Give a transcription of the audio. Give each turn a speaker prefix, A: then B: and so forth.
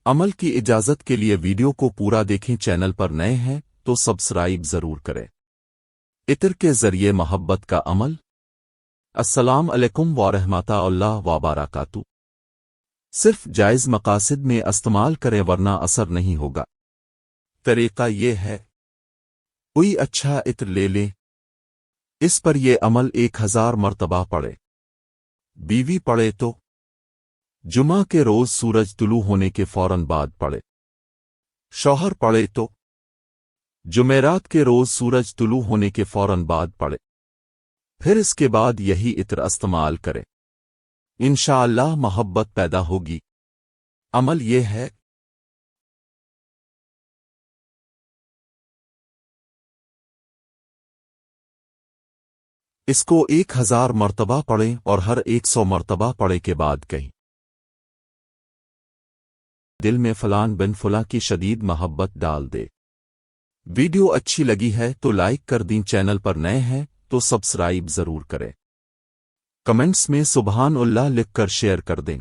A: عمل کی اجازت کے لیے ویڈیو کو پورا دیکھیں، چینل پر نئے ہیں تو سبسکرائب ضرور کریں۔ عطر کے ذریعے محبت کا عمل۔ السلام علیکم ورحمۃ اللہ وبرکاتہ۔ صرف جائز مقاصد میں استعمال کریں ورنہ اثر نہیں ہوگا۔ طریقہ یہ ہے، کوئی اچھا عطر لے لیں، اس پر یہ عمل 1000 مرتبہ پڑھے۔ بیوی پڑھے تو جمعہ کے روز سورج طلوع ہونے کے فوراً بعد پڑھے۔ شوہر پڑھے تو جمعرات کے روز سورج طلوع ہونے کے فوراً بعد پڑھے، پھر اس کے بعد یہی عطر استعمال کرے، انشاءاللہ محبت پیدا ہوگی۔ عمل یہ ہے، اس کو 1000 مرتبہ پڑھیں اور ہر 100 مرتبہ پڑھے کے بعد کہیں، دل میں فلان بن فلاں کی شدید محبت ڈال دے۔ ویڈیو اچھی لگی ہے تو لائک کر دیں، چینل پر نئے ہیں تو سبسکرائب ضرور کریں، کمنٹس میں سبحان اللہ لکھ کر شیئر کر دیں۔